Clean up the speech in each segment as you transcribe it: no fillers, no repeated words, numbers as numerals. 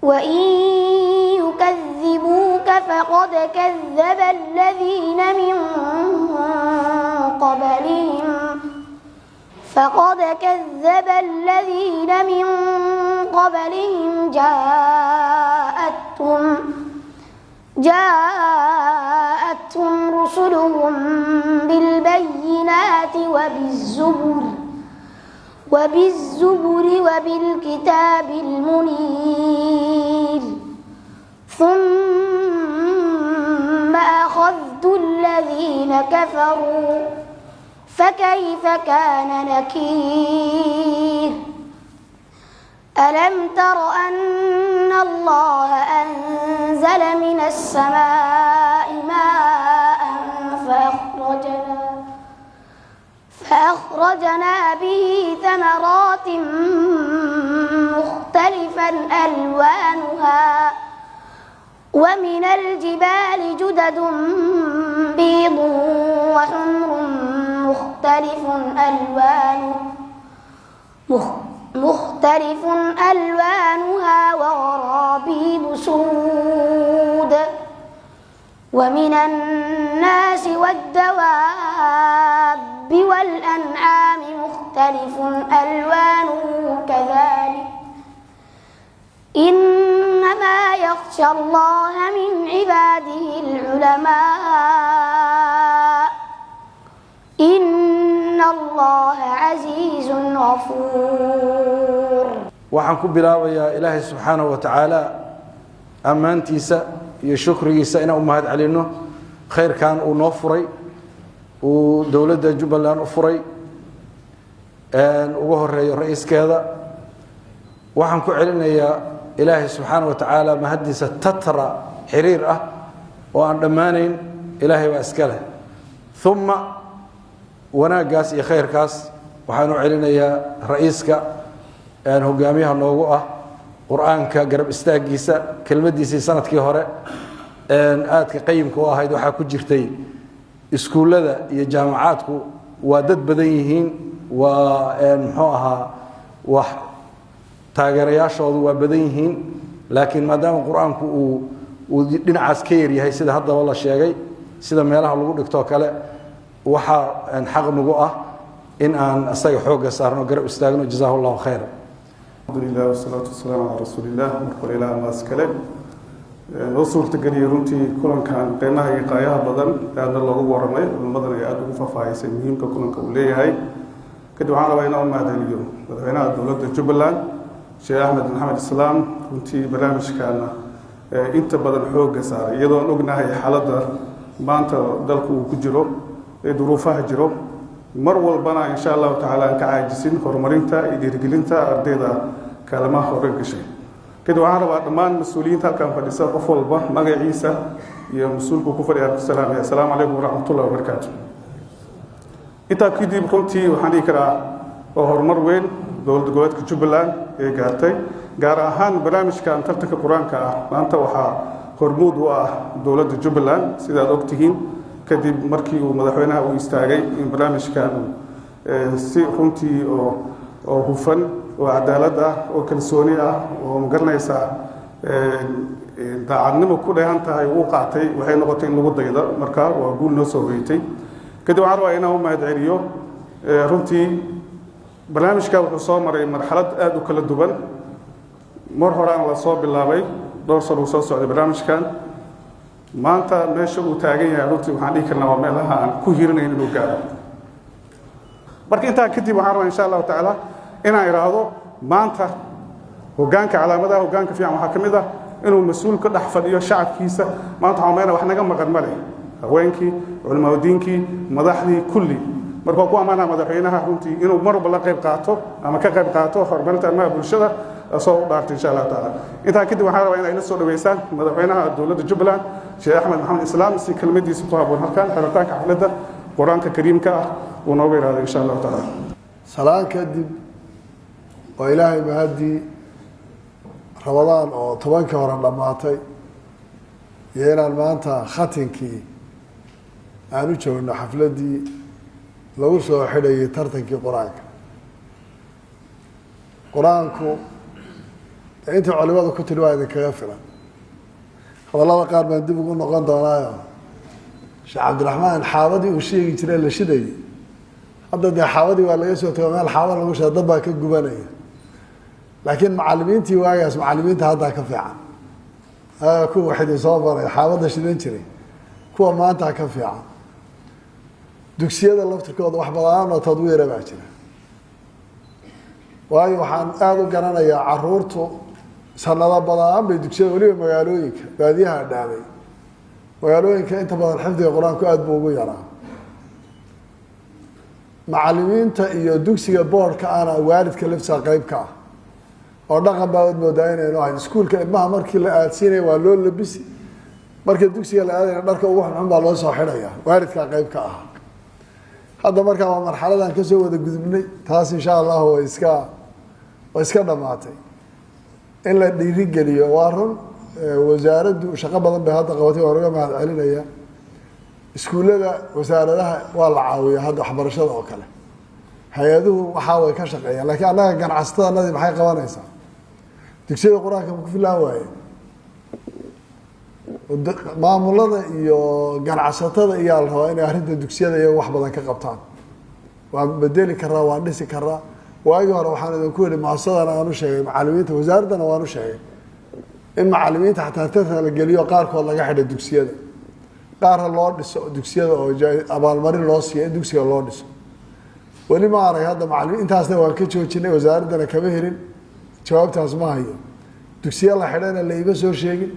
وإن يكذبوك فقد كذب الذين من قبلهم جاءتهم رسلهم بالبينات وبالزبر وبالكتاب المنير ثم أخذت الذين كفروا فكيف كان نكير ألم تر أن الله أنزل من السماء ماء فأخرجنا به ثمرات مختلفا ألوانها ومن الجبال جدد بيض وحمر مختلف ألوانها وغرابيب سود ومن الناس والدواب والأنعام مختلف ألوانه كذلك إنما يخشى الله من عباده العلماء إن الله عزيز غفور. waxaan ku bilaabayaa Ilaahay subhanahu wa ta'ala amaantiisa iyo shukrigiisa inaan u mahad celino khayrkan uu noo furay uu dawladda Jubbaland u furay ugu horeeyo ra'iiskeeda waxaan ku celinayaa Ilaahay subhanahu wa ta'ala mahadiisa tatra xiriir ah oo aan dhamaaneyn Ilaahay waa iska leh thumma wanaagaas iyo khayrkaas waxaan u celinayaa ra'iiska hogaamiyaha noogu ah quraanka garab istaagiisa kelmadiisa sanadkii hore aadka qayimka u ahayd waxa ku jirtay iskuulada iyo jaamacaadku waa dad badan yihiin waa muxuu ahaa wax taageerayaashoodu waa badan yihiin laakiin maadaama quraanku uu dhinacaas ka yar yahay sida hadda wala sheegay sida meelaha lagu dhigto kale waxa xaq nagu ah in aan asaga xooga saarno garab istaagno jazaahullahu khayran. alhamdulillah wassalatu wassalamu ala rasulillah marka ilaa maaskale noo suurtageliyay runtii kulankan qiimaha iyo qaayaha badan aadna loogu waramay culimadana ay aad ugu faahfaahisay muhiimka kulanka uu leeyahay kadib waxaan rabaa inaan u mahadceliyo madaxweynaha dowladda Jubbaland Sheekh Ahmed Maxamed Islaam runtii barnaamijkaana inta badan xooga saaray iyadoo aan ognahay xaaladda maanta dalku uu ku jiro duruufaha jiro mar walbana insha Allah ta'ala ka caajisin horumarinta iyo dhiirigelinta ardayda kaalmaha hore gashay kadib waxaan rabaa dhammaan mas'uuliyiinta halkan fadhisa qof walba magaciisa iyo mas'uulku ku fadhiya assalaamu alaykum wa rahmatullahi wa barakatuh. inta kadib runtii waxaan dhihi karaa oo horumar weyn dowladda gobolka Jubbaland ee gaartay gaar ahaan barnaamijkan tartanka quraanka ah maanta waxaa hormuud u ah dowladda Jubbaland sida aad ogtihiin kadib markii uu madaxweynaha uu istaagay in barnaamijkan si runtii oo hufan oo cadaalad ah oo kalsooni ah oo magaranaysa daacadnimo ku dheehan tahay uu qaatay waxay noqotay in lagu daydo marka waa guul noo soo hoytay kadib waxaan rabaa inaan u mahadceliyo runtii barnaamijka wuxuu soo maray marxalad aad u kala duwan mar hore aan la soo bilaabay dhowr sano uu soo socday barnaamijkan maanta meesha uu taagan yahay runtii waxaan dhihi karnaa waa meelaha aan ku hiirinayn inuu gaaro marka intaa kadib waxaan rabaa insha Allah ta'ala inaan iraahdo maanta hogaanka calaamadaha hogaanka fiican waxaa ka mid ah inuu mas'uul ka dhex fadhiyo shacabkiisa maanta waxaan meenaa wax naga maqan ma leh haweenkii culimadiinkii madaxdii kulli marka ku amaana madaxweynaha runtii inuu mar walba la qayb qaato ama ka qayb qaato horumarinta arrimaha bulshada soo dhaartay insha Allah ta'ala intaa kadib waxaan rabaa inay soo dhaweysaan madaxweynaha dowladda Jubbaland Sheekh Ahmed Maxamed Islaam si kelmadiisa ku haboon halkan xiritaanka xafladda quraanka kariimka ah uu nooga yiraahdo insha Allah ta'ala salaan kadib oo ilaahay mahadi Ramadaan oo 10 hore dhamaatay yeelan maanta khatinkii aanu joogno xafladii lagu soo xidhay tartankii quraanka أنت علماء كتير واحد كافرة والله قال من دب يقول نقول ضنايا شيخ عبد الرحمن حاودي وشيء يجري له شدي هذا ده حاودي ولا يسوى تمام حاول مش هضبها كجبانية لكن معلمينتي واياس معلمينتي هذا كفيعة كو واحد يصابر حاول شدين شري كو ما أنت كفيعة دكسية الله تركض وحبلان وتدوير باكرة waayo waxaan aad u garanayaa caruurtu sanado badan bay dugsiga waliba magaalooyinka baadiyaha dhaamay magaalooyinka inta badan xifdiga quraanku aad buu ugu yaraa macallimiinta iyo dugsiga boardka ana waalidka lafsa qayb ka oo dhaqan baa wad moodaa inay ahayn iskuulka ilmaha markii la aadsiinay waa loo labisi markii dugsiga la aadayna dharka ugu xun baa loo soo xidhaya waalidka qayb ka ah هذا مركب مرحلة كسر وده جذبني تاس إن شاء الله هو إسكا دماتي إلا ديرجلي وارن وزارة وشقة بهذا قواتي ورجع مع العلنا إياه سكولة وزارة لها والعاوية هذا حبر شذا وكله هيادو وحاول كشق يعني لكن أنا كان عستان الذي بحي قوانيسا تكسير القرآن كم في الله maamulada iyo ganacsatada iyo alraba inay arrinta dugsiyada iyo wax badan ka qabtaan waa bedeli karaa waa dhisi karaa waagi hore waxaan idin ku yiri maasadana aanu sheegay macallimiinta wasaaradana waanu sheegay in macallimiinta xataa tartan la geliyo qaarkood laga xidhay dugsiyada qaar loo dhiso dugsiyada oo abaalmarin loo siiyo dugsiga loo dhiso wali ma arag hadda macallimiin intaasna waan ka joojinay wasaaradana kama helin jawaabtaas ma hayo dugsiya la xidhayna la iba soo sheegin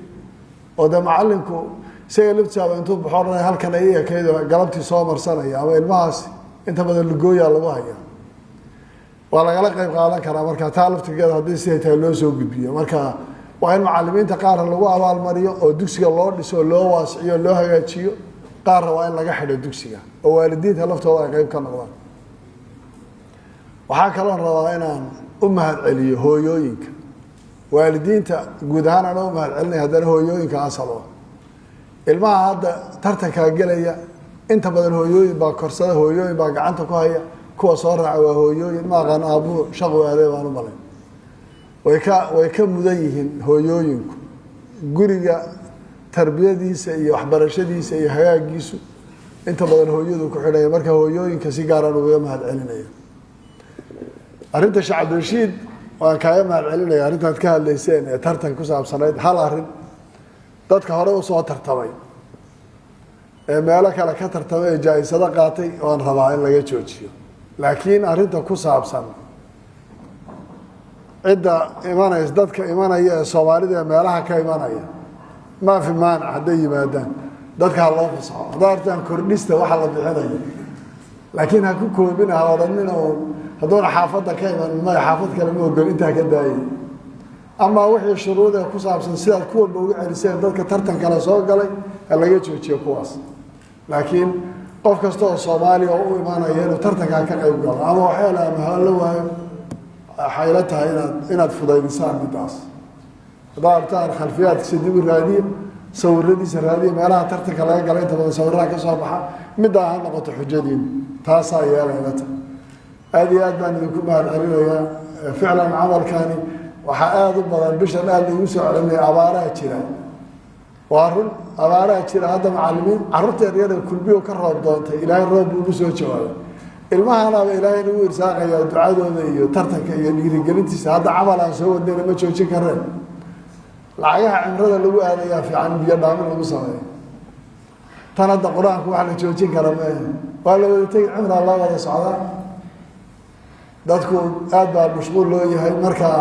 oo da macallinku isaga laftiisa intuu baxoornay halkan ay kaydo galabtii soo marsanaya ama ilmahaas inta badan lugooya lagu haya waa laga qayb qaadan karaa marka taa laftigeeda hadii si ay tahay loo soo gudbiyo marka waa in macallimiinta qaar lagu abaal mariyo oo dugsiga loo dhiso loo waasiyo loo hagaajiyo qaar waa in laga xidho dugsiga oo waalidiinta laftooda ay qayb ka noqdaan waxa kale oo rabaa inaan u mahad celiyo hooyooyinka waalidiinta guud ahaan aan u mahad celinay haddana hooyooyinka asalo ilmaha hadda tartanka galaya inta badan hooyooyin baa korsada hooyooyin baa gacanta ku haya kuwa soo raaca waa hooyooyin ma aqaan aabu shaqo aaday baan u malay way ka mudan yihiin hooyooyinku guriga tarbiyadiisa iyo waxbarashadiisa iyo hagaagiisu inta badan hooyadu ku xidhay marka hooyooyinka si gaar ah uga mahad celinaya arrinta shacab rashiid waan kaaga mahad celinaya arrintaad ka hadlayseen ee tartan ku saabsanayd hal arrin dadka hore u soo tartamay ee meelo kale ka tartamay ee jaahisada qaatay waan rabaa in laga joojiyo laakiin arrinta ku saabsan cidda imanaysa dadka imanaya ee Soomaalida ee meelaha ka imanaya ma fi maanac hadday yimaadaan dadka loo fasaxo haddaan kordhista waxa la bixinayo laakiin ha ku koobina ha odhanina oo haddana xaafadda ka iman ma xaafad kale ma ogol inta ka daayay ama wixii shuruuda ku saabsan sida kuwa ugu celisay dadka tartan kala soo galay laga joojiyo kuwaas laakiin qof kasta oo Soomaali oo u imaanaya inuu tartanka ka qayb galo ama waxyaalo ama hal waayo xaylata inaad fudaydisaan midaas daartaan khalfiyaad sidii raadiye sawiradiisa raadiye meelaha tartanka laga galay inta badan sawirada ka soo baxa midda aan noqoto xujadiin taas ay yeelanaysa aad iyo aad baan idinku mahad celinayaa ficlan camalkani waxa aad u badan bishan aad ugu soo celinay abaaraha jira waarun abaaraha jira hadda macallimiin carruurta yaryar ee kulbiyo ka roob doontay ilaahay roob ugu soo jawaabay ilmahana ilaahay inuu irsaaqayo ducadooda iyo tartanka iyo dhiirigelintiisa hadda camal aan soo wadnayna ma joojin kareen lacagaha cimrada lagu aadayaa fiican biyo dhaamin lagu sameeyo tan hadda quraanku waxa la joojin kara ma waa la wada tagay cimra Allah wada socdaa dadku aad baa mashquul loo yahay marka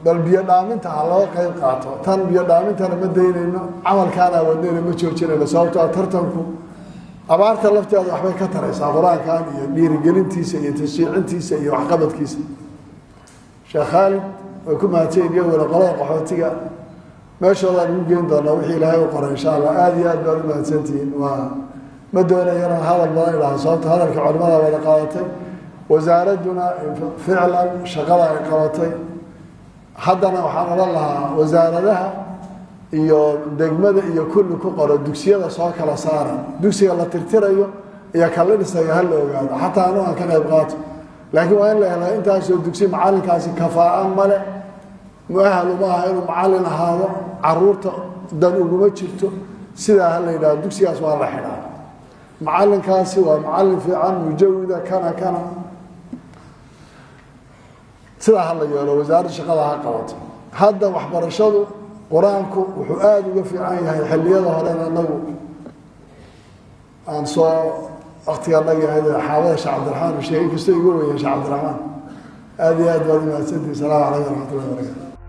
bal biyo dhaaminta loo qayb qaato tan biyo dhaamintana ma daynayno camalkaana wadnayna ma joojinayno sababtoo tartanku abaarta lafteeda waxbay ka taraysaa quraankan iyo dhiirigelintiisa iyo tashjiicintiisa iyo waxqabadkiisa Sheekh Khalid oo ku maatay iyo wala qolada qaxootiga meeshooda ugu geyn doona wixii Ilaahay u qoray insha Allah aad iyo aad baad u mahadsantihiin waa ma doonayaan hadal badan ilaa sababta hadalka culimada wada qaadatay wasaaraduna ficlan shaqada ay qabatay haddana waxaan oran lahaa wasaaradaha iyo degmada iyo kulli ku qoro dugsiyada soo kala saara dugsiga la tirtirayo iyo kala dhisaya hal ogaado xataa aan ka qayb qaato laakiin waa in la helaa intaas oo dugsi macallinkaasi kafaa male muahal uma aha inuu macallin ahaado caruurta dan uguma jirto sidaa la yidhaahdo dugsigaas waa la xidhaa macallinkaasi waa macallin fiican mujawida kana sidaa ha la yeelo wasaaradda shaqada ha qabato hadda waxbarashadu qur-aanku wuxuu aada uga fiican yahay xilliyada horena anagu aan soo waktigaanaga ahayd xaawada sheekh cabdiraxmaan sheegay inkastoo iga weya sheekh cabdiraxmaan aada iyo aad baad umahadsantihi asalaamu calaykum waraxmatullahi wabarakatu